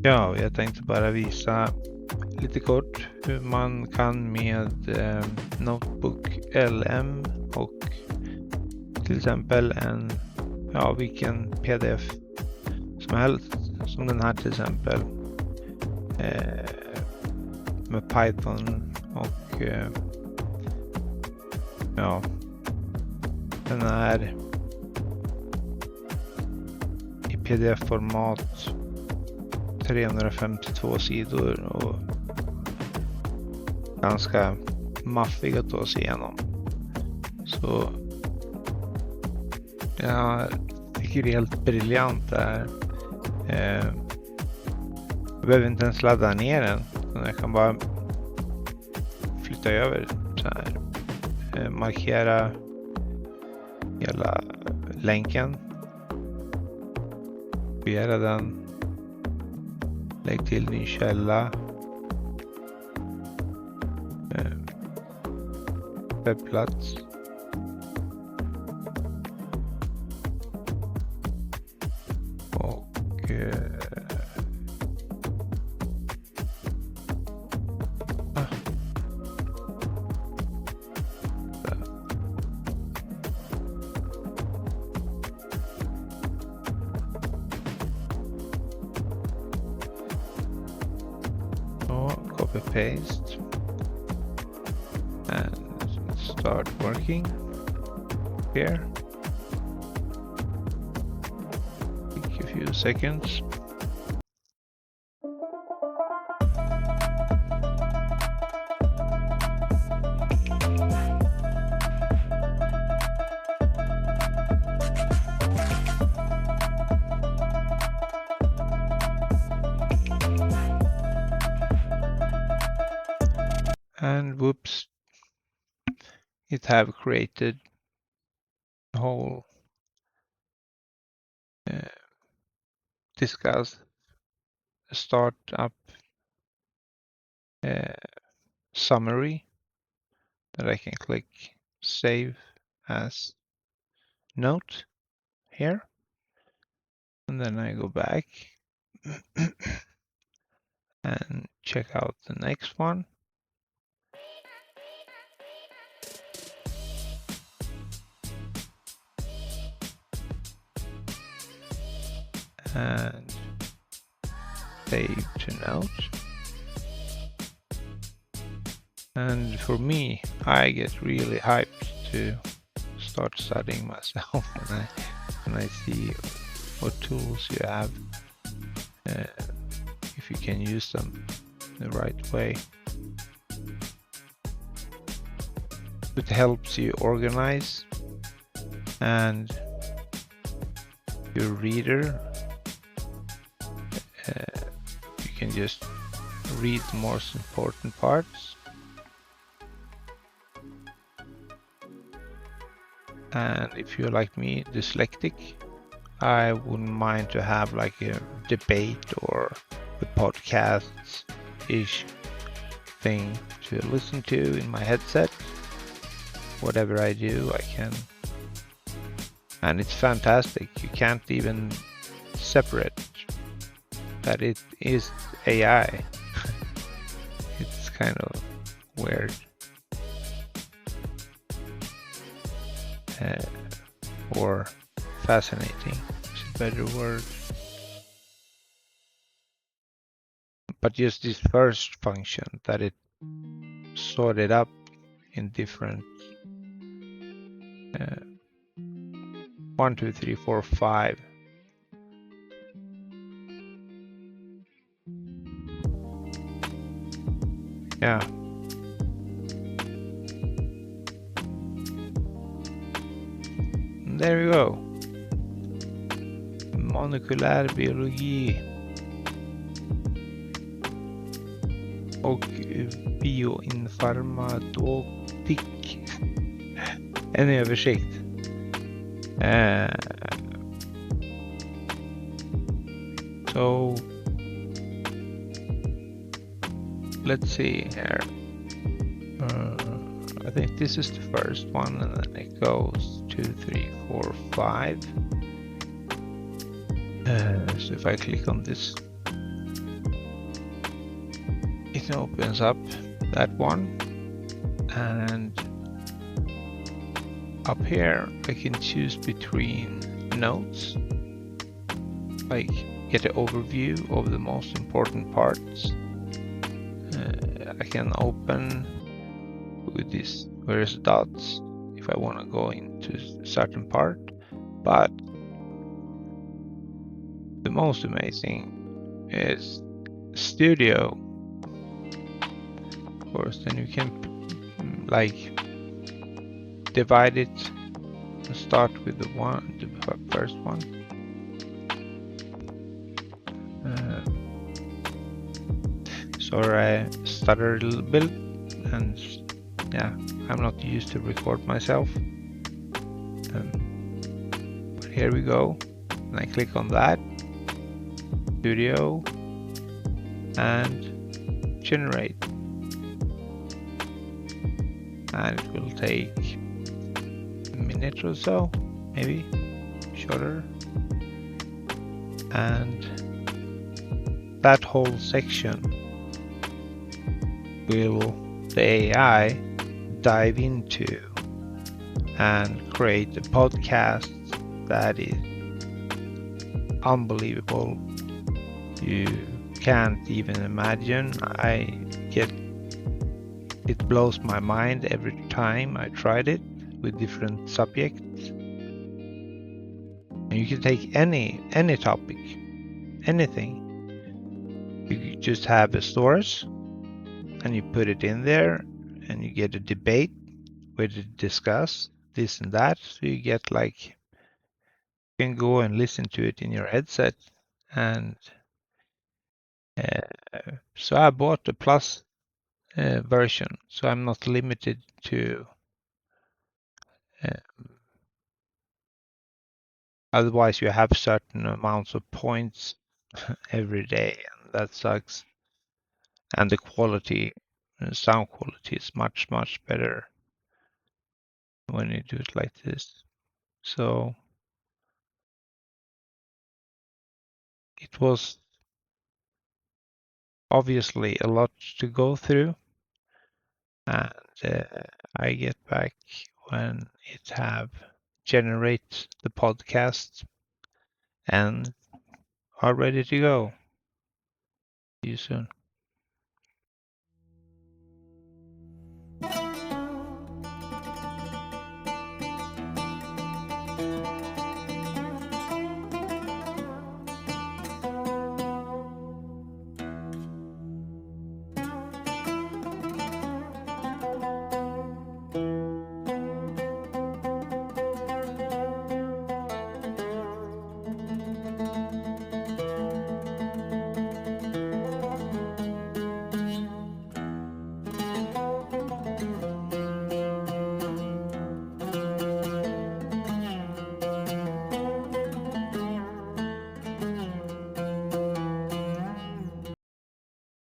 Ja, jag tänkte bara visa lite kort hur man kan med NotebookLM och till exempel vilken pdf som helst, som den här till exempel, med Python och den är i pdf-format, 352 sidor och ganska maffig att ta sig igenom. Så jag tycker det är helt briljant där. Jag behöver inte ens ladda ner den, utan jag kan bara flytta över så här, markera hela länken, kopiera den, lägg till ny källa, webbplats, och copy paste and start working here. Take a few seconds. And whoops, it have created a whole discuss startup summary that I can click save as note here, and then I go back and check out the next one. And save to note. And for me, I get really hyped to start studying myself when I see what tools you have, if you can use them the right way. It helps you organize, and your reader, you can just read the most important parts. And if you're like me, dyslexic, I wouldn't mind to have like a debate or a podcast-ish thing to listen to in my headset. Whatever I do, I can. And it's fantastic. You can't even separate that it is AI. It's kind of weird. Or fascinating is a better word. But just this first function, that it sorted up in different 1, 2, 3, 4, 5. Yeah. There we go. Molekylär biologi och bioinformatik. En översikt. So let's see here. I think this is the first one, and then it goes 2, 3, 4, 5. So if I click on this Python opens up that one, and up here I can choose between notes, like get an overview of the most important parts. I can open with these various dots if I want to go into a certain part, but the most amazing is Studio. Of course, then you can like divide it and start with the first one. Sorry, I stuttered a little bit, and yeah, I'm not used to record myself. But here we go, and I click on that, Studio, and generate. And it will take a minute or so, maybe shorter. And that whole section will the AI dive into and create a podcast that is unbelievable. You can't even imagine. It blows my mind every time I tried it with different subjects. And you can take any topic, anything. You just have a source and you put it in there and you get a debate where to discuss this and that. So you get like, you can go and listen to it in your headset. And so I bought the Plus version, so I'm not limited to otherwise you have certain amounts of points every day, and that sucks. And the quality, sound quality is much better when you do it like this. So it was obviously a lot to go through, and I get back when it have generate the podcast and are ready to go. See you soon.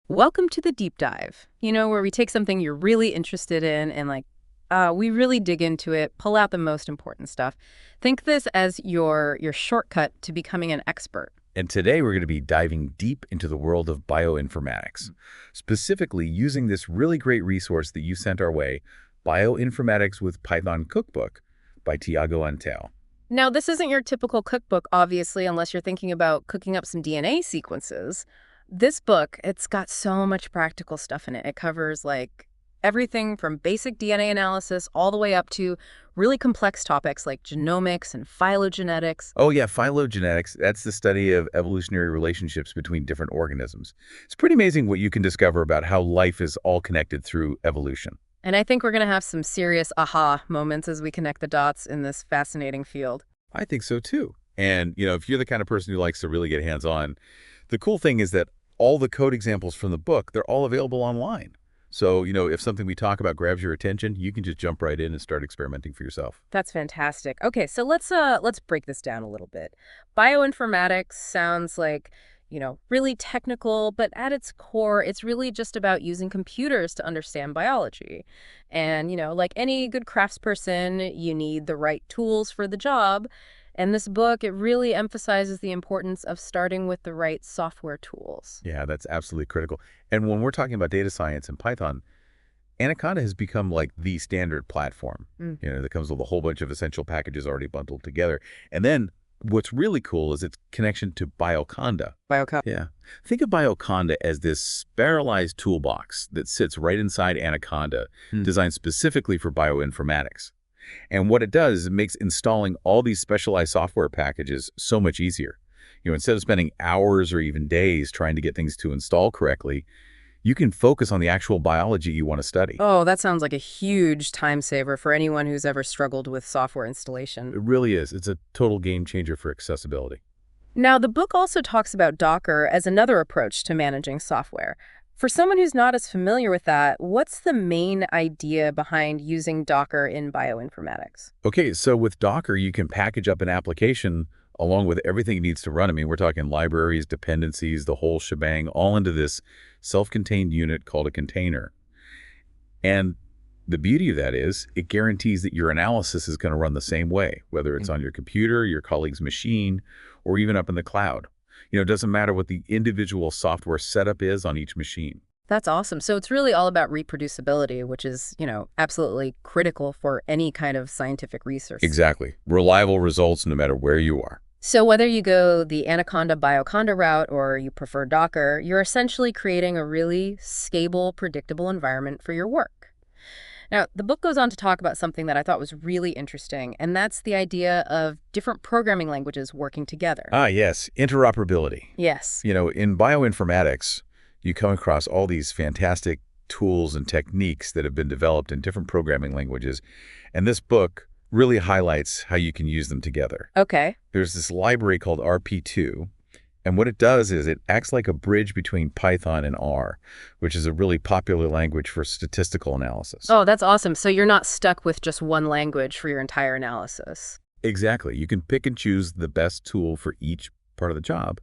Welcome to the deep dive, where we take something you're really interested in and we really dig into it, pull out the most important stuff. Think this as your shortcut to becoming an expert. And today we're going to be diving deep into the world of bioinformatics, specifically using this really great resource that you sent our way, Bioinformatics with Python Cookbook by Tiago Anteo. Now, this isn't your typical cookbook, obviously, unless you're thinking about cooking up some DNA sequences. This book, it's got so much practical stuff in it. It covers everything from basic DNA analysis all the way up to really complex topics like genomics and phylogenetics. Oh yeah, phylogenetics, that's the study of evolutionary relationships between different organisms. It's pretty amazing what you can discover about how life is all connected through evolution. And I think we're going to have some serious aha moments as we connect the dots in this fascinating field. I think so too. And, if you're the kind of person who likes to really get hands-on, the cool thing is that all the code examples from the book, they're all available online. So, if something we talk about grabs your attention, you can just jump right in and start experimenting for yourself. That's fantastic. Okay, so let's break this down a little bit. Bioinformatics sounds like, really technical, but at its core, it's really just about using computers to understand biology. And, like any good craftsperson, you need the right tools for the job. And this book, it really emphasizes the importance of starting with the right software tools. Yeah, that's absolutely critical. And when we're talking about data science and Python, Anaconda has become like the standard platform, that comes with a whole bunch of essential packages already bundled together. And then what's really cool is its connection to Bioconda. Bioconda. Yeah. Think of Bioconda as this spiralized toolbox that sits right inside Anaconda, designed specifically for bioinformatics. And what it does is it makes installing all these specialized software packages so much easier. Instead of spending hours or even days trying to get things to install correctly, you can focus on the actual biology you want to study. Oh, that sounds like a huge time saver for anyone who's ever struggled with software installation. It really is. It's a total game changer for accessibility. Now, the book also talks about Docker as another approach to managing software. For someone who's not as familiar with that, what's the main idea behind using Docker in bioinformatics? Okay, so with Docker, you can package up an application along with everything it needs to run. I mean, we're talking libraries, dependencies, the whole shebang, all into this self-contained unit called a container. And the beauty of that is it guarantees that your analysis is going to run the same way, whether it's on your computer, your colleague's machine, or even up in the cloud. It doesn't matter what the individual software setup is on each machine. That's awesome. So it's really all about reproducibility, which is, absolutely critical for any kind of scientific research. Exactly. Reliable results no matter where you are. So whether you go the Anaconda Bioconda route or you prefer Docker, you're essentially creating a really stable, predictable environment for your work. Now, the book goes on to talk about something that I thought was really interesting, and that's the idea of different programming languages working together. Ah, yes. Interoperability. Yes. In bioinformatics, you come across all these fantastic tools and techniques that have been developed in different programming languages. And this book really highlights how you can use them together. Okay. There's this library called RP2. And what it does is it acts like a bridge between Python and R, which is a really popular language for statistical analysis. Oh, that's awesome. So you're not stuck with just one language for your entire analysis. Exactly. You can pick and choose the best tool for each part of the job.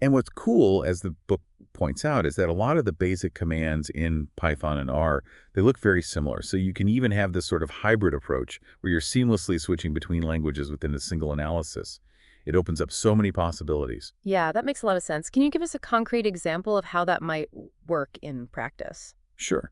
And what's cool, as the book points out, is that a lot of the basic commands in Python and R, they look very similar. So you can even have this sort of hybrid approach where you're seamlessly switching between languages within a single analysis. It opens up so many possibilities. Yeah, that makes a lot of sense. Can you give us a concrete example of how that might work in practice? Sure.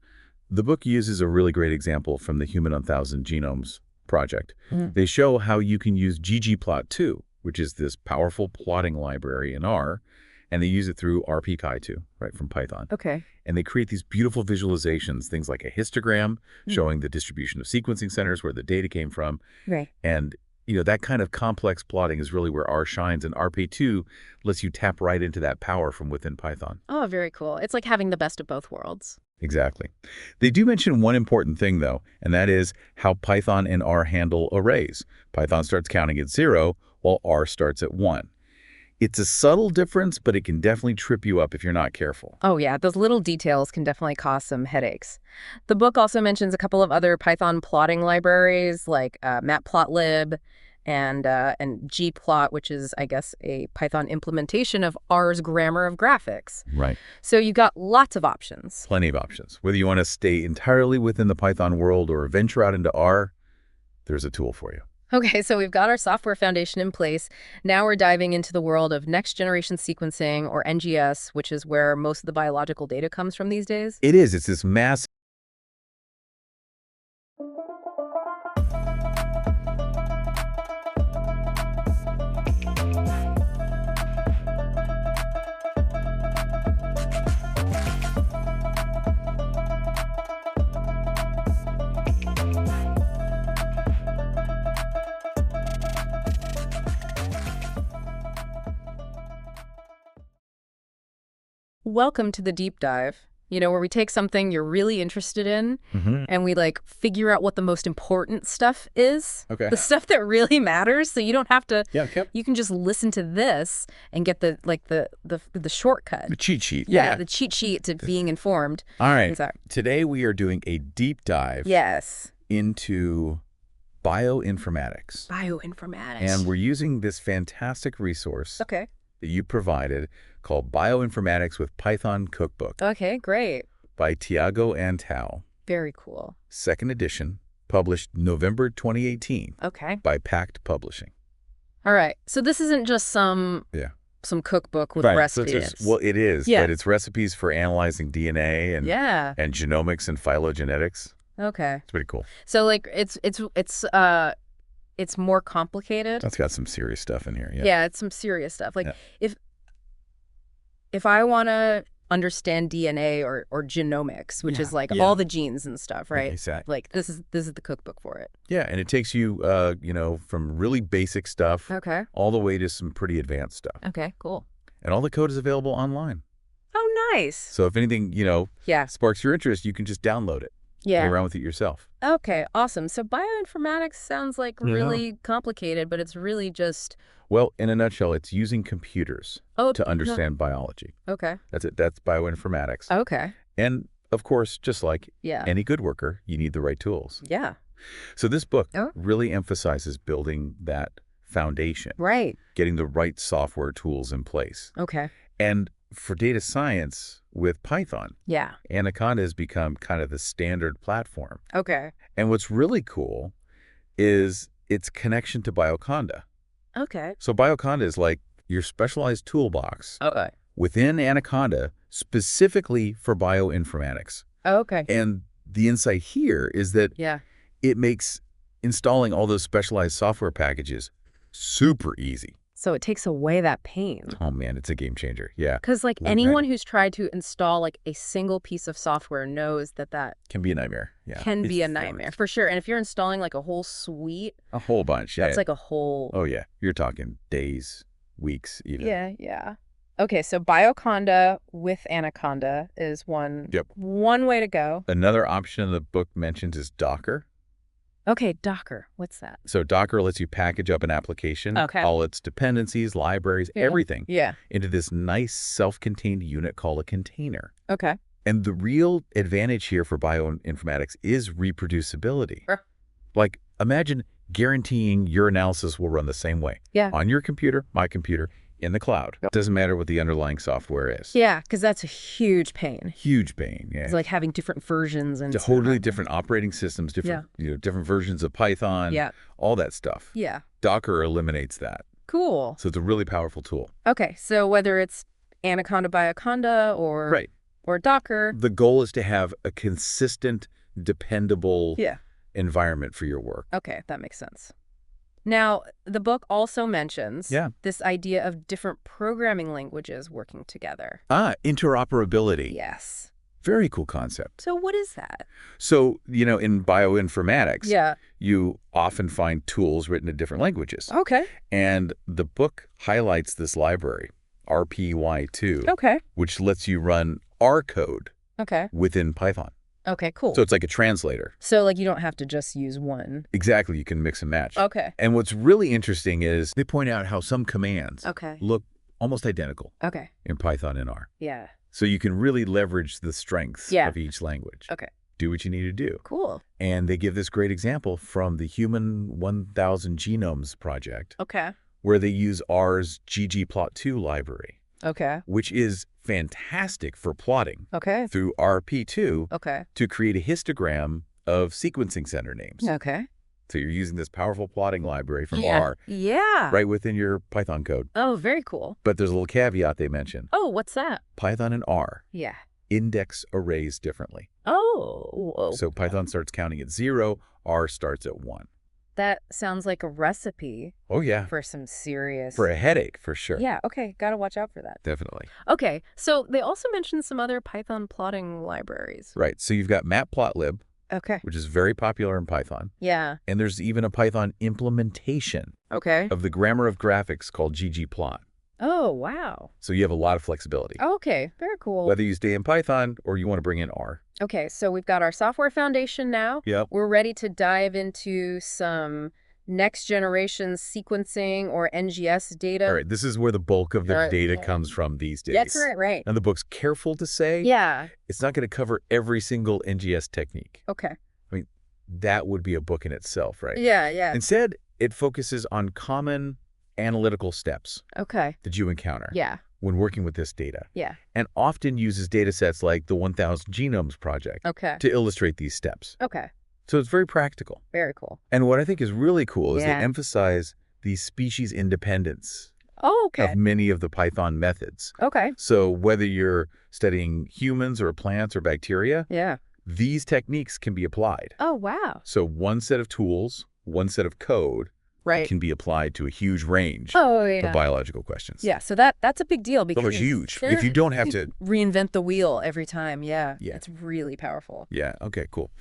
The book uses a really great example from the Human 1000 Genomes project. They show how you can use ggplot2, which is this powerful plotting library in R, and they use it through rpkai2, right, from Python. Okay. And they create these beautiful visualizations, things like a histogram showing the distribution of sequencing centers, where the data came from. Right. And that kind of complex plotting is really where R shines, and RP2 lets you tap right into that power from within Python. Oh, very cool. It's like having the best of both worlds. Exactly. They do mention one important thing, though, and that is how Python and R handle arrays. Python starts counting at 0, while R starts at 1. It's a subtle difference, but it can definitely trip you up if you're not careful. Oh, yeah. Those little details can definitely cause some headaches. The book also mentions a couple of other Python plotting libraries like matplotlib and gplot, which is, I guess, a Python implementation of R's grammar of graphics. Right. So you've got lots of options. Plenty of options. Whether you want to stay entirely within the Python world or venture out into R, there's a tool for you. Okay, so we've got our software foundation in place. Now we're diving into the world of next-generation sequencing, or NGS, which is where most of the biological data comes from these days. It is. It's this massive. Welcome to the deep dive, where we take something you're really interested in and we figure out what the most important stuff is. Okay. The stuff that really matters, so you don't have to, Okay. you can just listen to this and get the shortcut. The cheat sheet. Yeah, the cheat sheet to being informed. All right. Exactly. Today we are doing a deep dive Yes. into bioinformatics. Bioinformatics. And we're using this fantastic resource Okay. that you provided called Bioinformatics with Python Cookbook Okay, great. by Tiago and Tao. Very cool. Second edition, published November 2018 Okay. by Pact Publishing. All right. So this isn't just some cookbook with recipes. Well, it is, Yeah. but it's recipes for analyzing DNA and and genomics and phylogenetics. Okay. It's pretty cool. So like it's more complicated. That's got some serious stuff in here. Yeah. Yeah, it's some serious stuff. Like if I want to understand DNA or genomics, which is like all the genes and stuff, right? Exactly. Like this is the cookbook for it. Yeah, and it takes you from really basic stuff all the way to some pretty advanced stuff. Okay, cool. And all the code is available online. Oh, nice. So if anything, sparks your interest, you can just download it. Yeah. Play around with it yourself. Okay, awesome. So bioinformatics sounds like really complicated, but it's really just... Well, in a nutshell, it's using computers to understand biology. Okay. That's it. That's bioinformatics. Okay. And, of course, just like any good worker, you need the right tools. Yeah. So this book really emphasizes building that foundation. Right. Getting the right software tools in place. Okay. And for data science with Python, Anaconda has become kind of the standard platform. Okay. And what's really cool is its connection to Bioconda. Okay. So Bioconda is like your specialized toolbox within Anaconda specifically for bioinformatics. Okay. And the insight here is that it makes installing all those specialized software packages super easy. So it takes away that pain. Oh, man, it's a game changer. Yeah. Because like anyone who's tried to install like a single piece of software knows that can be a nightmare. Yeah. Can be a nightmare for sure. And if you're installing like a whole suite. A whole bunch. That's like a whole. Oh, yeah. You're talking days, weeks even. Yeah. Yeah. Okay. So Bioconda with Anaconda is one way to go. Another option the book mentions is Docker. Okay, Docker. What's that? So Docker lets you package up an application, all its dependencies, libraries, everything, into this nice self-contained unit called a container. Okay. And the real advantage here for bioinformatics is reproducibility. Like, imagine guaranteeing your analysis will run the same way. On your computer, my computer, in the cloud. It doesn't matter what the underlying software is. Yeah, because that's a huge pain. Huge pain, yeah. It's like having different versions and totally different operating systems, different different versions of Python, all that stuff. Yeah. Docker eliminates that. Cool. So it's a really powerful tool. Okay, so whether it's Anaconda Bioconda or Docker. The goal is to have a consistent, dependable environment for your work. Okay, that makes sense. Now, the book also mentions this idea of different programming languages working together. Interoperability. Yes. Very cool concept. So what is that? So, in bioinformatics, you often find tools written in different languages. Okay. And the book highlights this library, RPY2, which lets you run R code within Python. Okay, cool. So it's like a translator. So like you don't have to just use one. Exactly. You can mix and match. Okay. And what's really interesting is they point out how some commands look almost identical in Python and R. Yeah. So you can really leverage the strengths of each language. Okay. Do what you need to do. Cool. And they give this great example from the Human 1000 Genomes project. Okay. Where they use R's ggplot2 library. Okay. Which is fantastic for plotting through RP2 to create a histogram of sequencing center names. Okay. So you're using this powerful plotting library from R right within your Python code. Oh, very cool. But there's a little caveat they mention. Oh, what's that? Python and R index arrays differently. Oh. So Python starts counting at 0, R starts at 1. That sounds like a recipe. Oh, yeah. For some serious... For a headache, for sure. Yeah, okay. Got to watch out for that. Definitely. Okay, so they also mentioned some other Python plotting libraries. Right. So you've got matplotlib, which is very popular in Python. Yeah. And there's even a Python implementation of the grammar of graphics called ggplot. Oh, wow. So you have a lot of flexibility. Okay, very cool. Whether you stay in Python or you want to bring in R. Okay, so we've got our software foundation now. Yep. We're ready to dive into some next generation sequencing or NGS data. All right, this is where the bulk of the data comes from these days. That's right. And the book's careful to say it's not going to cover every single NGS technique. Okay. I mean, that would be a book in itself, right? Yeah. Instead, it focuses on common analytical steps that you encounter when working with this data. Yeah. And often uses data sets like the 1000 Genomes project to illustrate these steps. Okay. So it's very practical. Very cool. And what I think is really cool is they emphasize the species independence Oh, okay. of many of the Python methods. Okay. So whether you're studying humans or plants or bacteria, Yeah. these techniques can be applied. Oh, wow. So one set of tools, one set of code Right. can be applied to a huge range Oh, of yeah. biological questions. Yeah, so that's a big deal because That was huge. If you don't have to... reinvent the wheel every time. Yeah. Yeah. It's really powerful. Yeah, okay, cool.